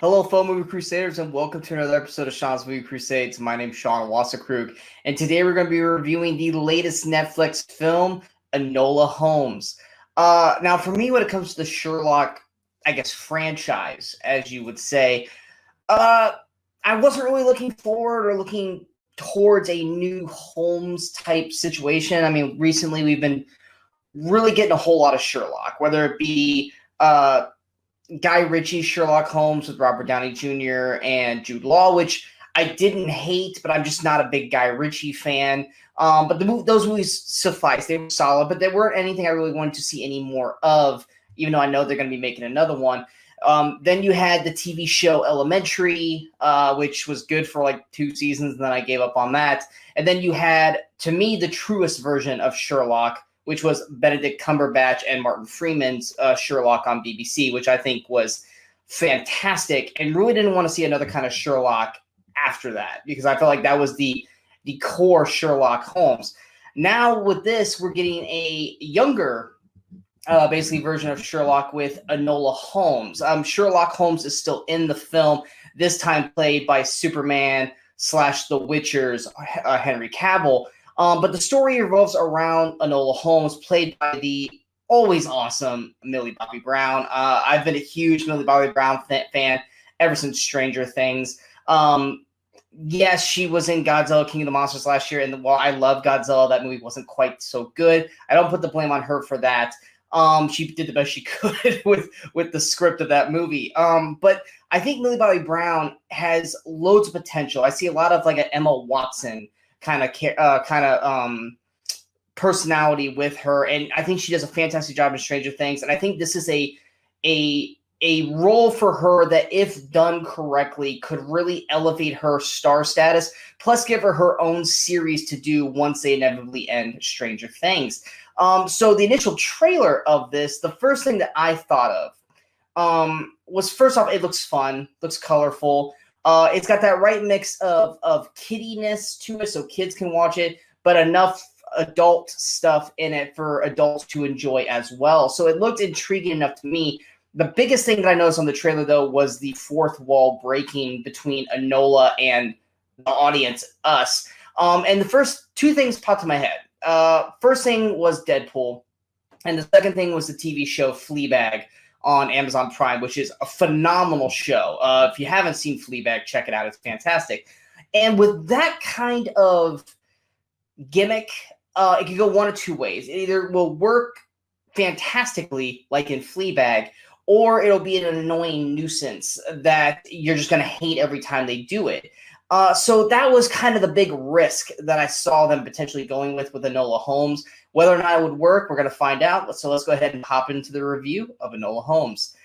Hello, fellow Movie Crusaders, and welcome to another episode of Sean's Movie Crusades. My name's Sean Wasserkrug, and today we're going to be reviewing the latest Netflix film, Enola Holmes. Now, for me, when it comes to the Sherlock, franchise, as you would say, I wasn't really looking forward or looking towards a new Holmes-type situation. I mean, recently we've been really getting a whole lot of Sherlock, whether it be Guy Ritchie's Sherlock Holmes with Robert Downey Jr. and Jude Law, which I didn't hate, but I'm just not a big Guy Ritchie fan. But those movies suffice. They were solid, but they weren't anything I really wanted to see any more of, even though I know they're going to be making another one. Then you had the TV show Elementary, which was good for like 2 seasons, and then I gave up on that. And then you had, to me, the truest version of Sherlock, which was Benedict Cumberbatch and Martin Freeman's Sherlock on BBC, which I think was fantastic, and really didn't want to see another kind of Sherlock after that, because I felt like that was the core Sherlock Holmes. Now with this, we're getting a younger basically version of Sherlock with Enola Holmes. Sherlock Holmes is still in the film, this time played by Superman / The Witcher's Henry Cavill. But the story revolves around Enola Holmes, played by the always awesome Millie Bobby Brown. I've been a huge Millie Bobby Brown fan ever since Stranger Things. Yes, she was in Godzilla King of the Monsters last year, and while I love Godzilla, that movie wasn't quite so good. I don't put the blame on her for that. She did the best she could with the script of that movie. But I think Millie Bobby Brown has loads of potential. I see a lot of like an Emma Watson kind of personality with her, and I think she does a fantastic job in Stranger Things. And I think this is a role for her that, if done correctly, could really elevate her star status, plus give her her own series to do once they inevitably end Stranger Things. So the initial trailer of this, the first thing that I thought of was, first off, it looks fun, looks colorful. It's got that right mix of kiddiness to it, so kids can watch it, but enough adult stuff in it for adults to enjoy as well. So it looked intriguing enough to me. The biggest thing that I noticed on the trailer, though, was the fourth wall breaking between Enola and the audience, us. And the first 2 things popped to my head. First thing was Deadpool, and the second thing was the TV show Fleabag on Amazon Prime, which is a phenomenal show. If you haven't seen Fleabag, check it out. It's fantastic. And with that kind of gimmick, it could go one of 2 ways. It either will work fantastically, like in Fleabag, or it'll be an annoying nuisance that you're just going to hate every time they do it. So that was kind of the big risk that I saw them potentially going with Enola Holmes. Whether or not it would work, we're going to find out. So let's go ahead and hop into the review of Enola Holmes.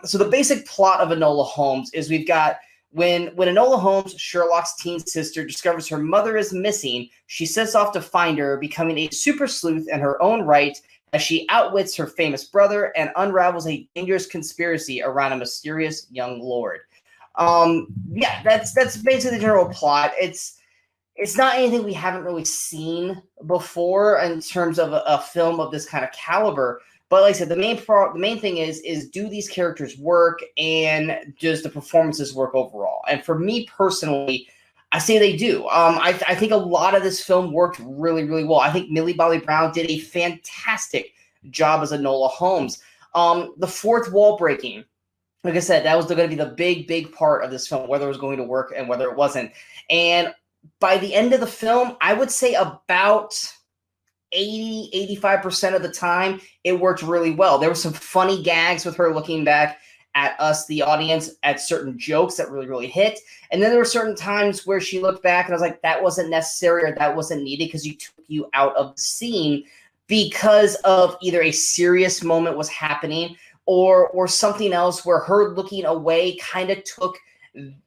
So the basic plot of Enola Holmes is we've got when Enola Holmes, Sherlock's teen sister, discovers her mother is missing, she sets off to find her, becoming a super sleuth in her own right as she outwits her famous brother and unravels a dangerous conspiracy around a mysterious young lord. Yeah, that's basically the general plot. It's not anything we haven't really seen before in terms of a film of this kind of caliber. But like I said, the main thing is do these characters work, and does the performances work overall? And for me personally, I say they do. I think a lot of this film worked really, really well. I think Millie Bobby Brown did a fantastic job as Enola Holmes. The fourth wall breaking, like I said, that was going to be the big part of this film, whether it was going to work and whether it wasn't. And by the end of the film, I would say about 85% of the time, it worked really well. There were some funny gags with her looking back at us, the audience, at certain jokes that really, really hit. And then there were certain times where she looked back and I was like, that wasn't necessary, or that wasn't needed, because you took you out of the scene because of either a serious moment was happening or something else where her looking away kind of took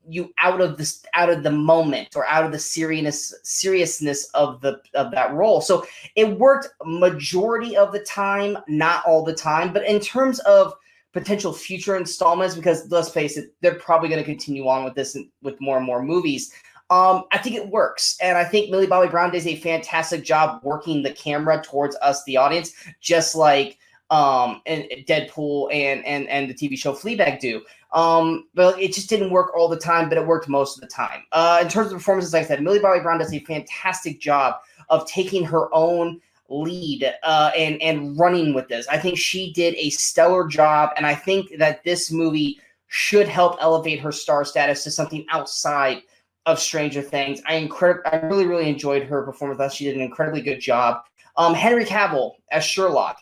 you out of the moment, or out of the seriousness of that role. So it worked majority of the time, not all the time. But in terms of potential future installments, because let's face it, they're probably going to continue on with this with more and more movies. I think it works, and I think Millie Bobby Brown does a fantastic job working the camera towards us, the audience, just like and Deadpool and the TV show Fleabag do. But it just didn't work all the time, but it worked most of the time. In terms of performances, like I said, Millie Bobby Brown does a fantastic job of taking her own lead and running with this. I think she did a stellar job, and I think that this movie should help elevate her star status to something outside of Stranger Things. I really enjoyed her performance. She did an incredibly good job. Henry Cavill as Sherlock.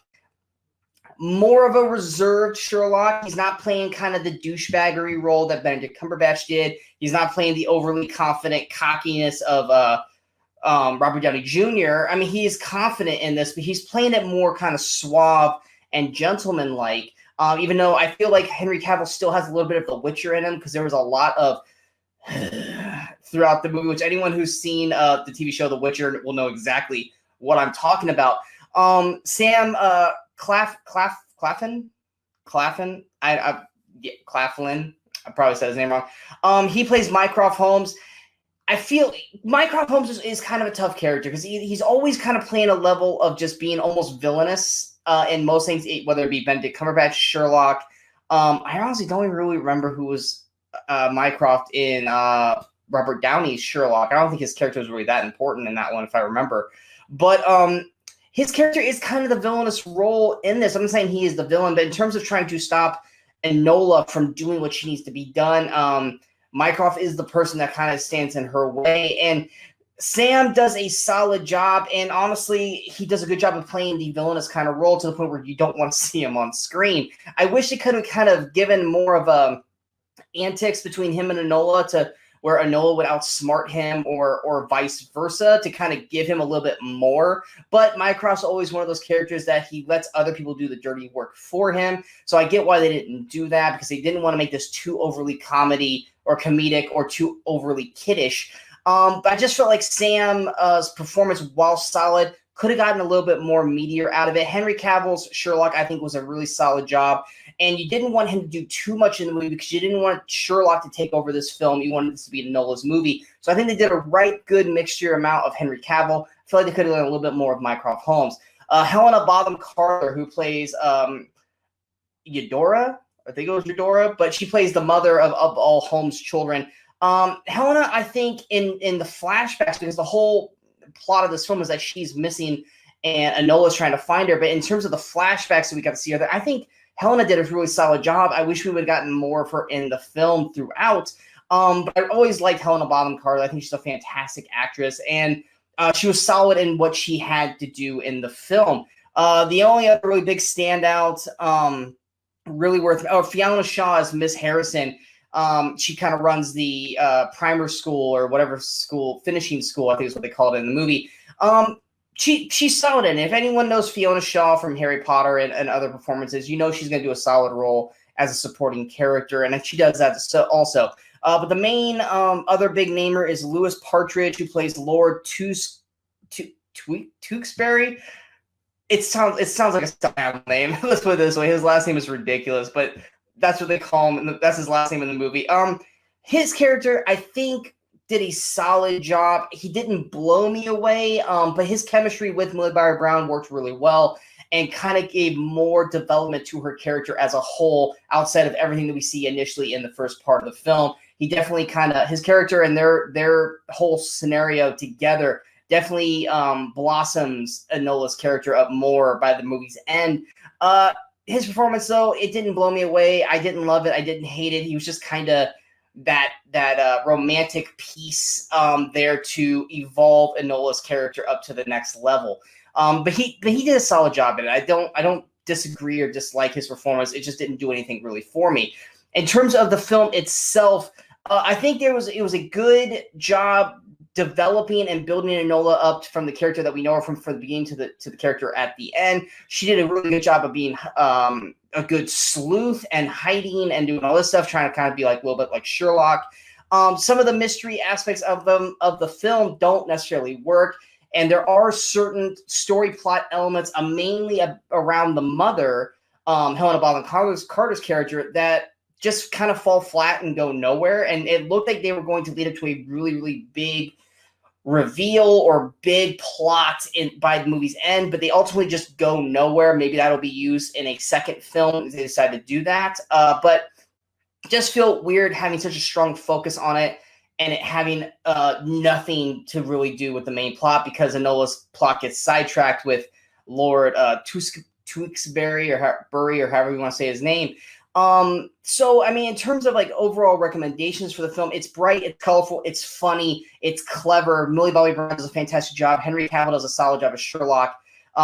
More of a reserved Sherlock. He's not playing kind of the douchebaggery role that Benedict Cumberbatch did. He's not playing the overly confident cockiness of Robert Downey Jr. I mean, he is confident in this, but he's playing it more kind of suave and gentleman-like. Even though I feel like Henry Cavill still has a little bit of The Witcher in him, because there was a lot of throughout the movie, which anyone who's seen the TV show The Witcher will know exactly what I'm talking about. Sam Claflin. Claflin. I probably said his name wrong. He plays Mycroft Holmes. I feel Mycroft Holmes is kind of a tough character because he's always kind of playing a level of just being almost villainous in most things, whether it be Benedict Cumberbatch, Sherlock. I honestly don't even really remember who was Mycroft in Robert Downey's Sherlock. I don't think his character was really that important in that one, if I remember. But his character is kind of the villainous role in this. I'm not saying he is the villain, but in terms of trying to stop Enola from doing what she needs to be done, Mycroft is the person that kind of stands in her way. And Sam does a solid job, and honestly, he does a good job of playing the villainous kind of role to the point where you don't want to see him on screen. I wish it could have kind of given more of a antics between him and Enola, to where Enola would outsmart him or vice versa, to kind of give him a little bit more. But Mycroft's always one of those characters that he lets other people do the dirty work for him. So I get why they didn't do that, because they didn't want to make this too overly comedy or comedic or too overly kiddish. But I just felt like Sam's performance, while solid, could have gotten a little bit more meatier out of it. Henry Cavill's Sherlock, I think, was a really solid job. And you didn't want him to do too much in the movie because you didn't want Sherlock to take over this film. You wanted this to be Enola's movie. So I think they did a good mixture amount of Henry Cavill. I feel like they could have done a little bit more of Mycroft Holmes. Helena Bonham Carter, who plays Eudora, I think it was Eudora, but she plays the mother of all Holmes' children. Helena, I think, in the flashbacks, because the whole plot of this film is that she's missing and Enola's trying to find her. But in terms of the flashbacks that we got to see her there, I think Helena did a really solid job. I wish we would have gotten more of her in the film throughout. But I always liked Helena Bonham Carter. I think she's a fantastic actress, and she was solid in what she had to do in the film. The only other really big standout, Fiona Shaw as Miss Harrison. She kind of runs the primer school or whatever school, finishing school, I think is what they called it in the movie. She's solid in it. If anyone knows Fiona Shaw from Harry Potter and other performances, you know she's going to do a solid role as a supporting character, and she does that also. But the main other big namer is Louis Partridge, who plays Lord Tewkesbury. It sounds like a style name. Let's put it this way: his last name is ridiculous, but that's what they call him, and that's his last name in the movie. His character, I think, did a solid job. He didn't blow me away, but his chemistry with Millie Bobby Brown worked really well and kind of gave more development to her character as a whole, outside of everything that we see initially in the first part of the film. He definitely his character and their whole scenario together definitely blossoms Enola's character up more by the movie's end. His performance, though, it didn't blow me away. I didn't love it. I didn't hate it. He was just kind of that romantic piece there to evolve Enola's character up to the next level. But he did a solid job in it. I don't disagree or dislike his performance. It just didn't do anything really for me. In terms of the film itself, I think it was a good job developing and building Enola up from the character that we know her from the beginning to the character at the end. She did a really good job of being a good sleuth and hiding and doing all this stuff, trying to kind of be like a little bit like Sherlock. Some of the mystery aspects of the film don't necessarily work, and there are certain story plot elements, mainly around the mother, Helena Bonham Carter's character, that just kind of fall flat and go nowhere. And it looked like they were going to lead up to a really, really big reveal or big plot by the movie's end, but they ultimately just go nowhere. Maybe that'll be used in a second film if they decide to do that. But just feel weird having such a strong focus on it and it having nothing to really do with the main plot, because Enola's plot gets sidetracked with Lord Tewksbury or Bury, or however you want to say his name. So I mean, in terms of like overall recommendations for the film, it's bright, it's colorful, it's funny, it's clever. Millie Bobby Brown does a fantastic job. Henry Cavill does a solid job as Sherlock.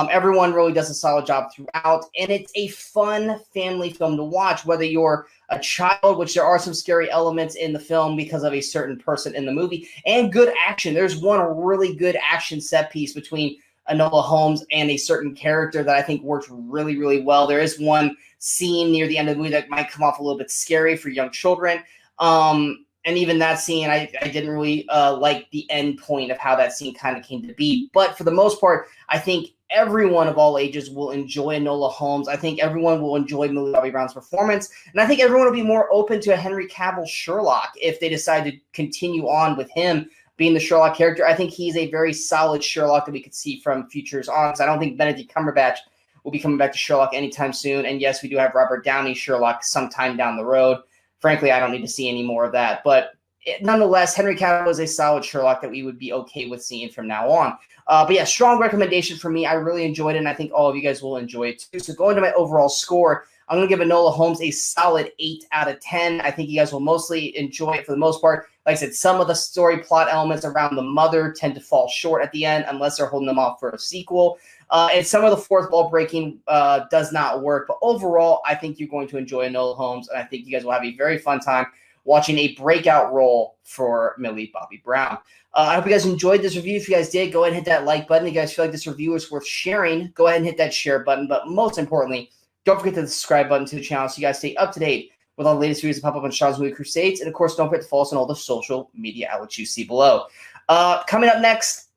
Everyone really does a solid job throughout, and it's a fun family film to watch, whether you're a child, which there are some scary elements in the film because of a certain person in the movie, and good action. There's one really good action set piece between Enola Holmes and a certain character that I think works really, really well. There is one scene near the end of the movie that might come off a little bit scary for young children. And even that scene, I didn't really like the end point of how that scene kind of came to be. But for the most part, I think everyone of all ages will enjoy Enola Holmes. I think everyone will enjoy Millie Bobby Brown's performance. And I think everyone will be more open to a Henry Cavill Sherlock if they decide to continue on with him being the Sherlock character. I think he's a very solid Sherlock that we could see from futures on. Because I don't think Benedict Cumberbatch will be coming back to Sherlock anytime soon. And yes, we do have Robert Downey Sherlock sometime down the road. Frankly, I don't need to see any more of that. But nonetheless, Henry Cavill is a solid Sherlock that we would be okay with seeing from now on. But yeah, strong recommendation for me. I really enjoyed it, and I think all of you guys will enjoy it too. So going to my overall score, I'm going to give Enola Holmes a solid 8 out of 10. I think you guys will mostly enjoy it for the most part. Like I said, some of the story plot elements around the mother tend to fall short at the end unless they're holding them off for a sequel. And some of the fourth wall breaking does not work. But overall, I think you're going to enjoy Enola Holmes, and I think you guys will have a very fun time watching a breakout role for Millie Bobby Brown. I hope you guys enjoyed this review. If you guys did, go ahead and hit that like button. If you guys feel like this review is worth sharing, go ahead and hit that share button. But most importantly, don't forget to hit the subscribe button to the channel so you guys stay up to date with all the latest videos that pop up on Sean's Movie Crusades. And, of course, don't forget to follow us on all the social media outlets you see below. Coming up next,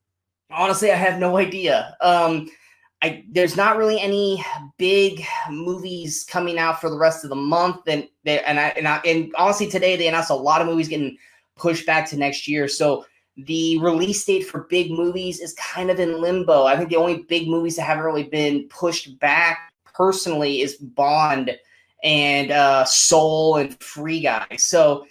honestly, I have no idea. There's not really any big movies coming out for the rest of the month. And honestly, today they announced a lot of movies getting pushed back to next year. So the release date for big movies is kind of in limbo. I think the only big movies that haven't really been pushed back personally is Bond and Soul and Free Guy. So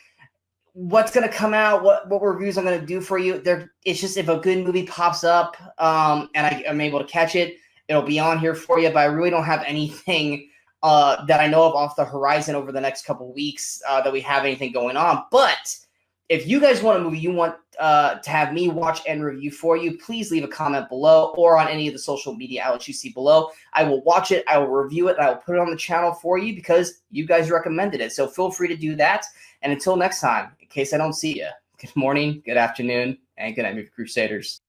what's going to come out, what reviews I'm going to do for you, it's just if a good movie pops up and I'm able to catch it, it'll be on here for you. But I really don't have anything that I know of off the horizon over the next couple of weeks that we have anything going on. But if you guys want a movie you want to have me watch and review for you, please leave a comment below or on any of the social media outlets you see below. I will watch it, I will review it, and I will put it on the channel for you because you guys recommended it. So feel free to do that. And until next time, in case I don't see you, good morning, good afternoon, and good night, Movie Crusaders.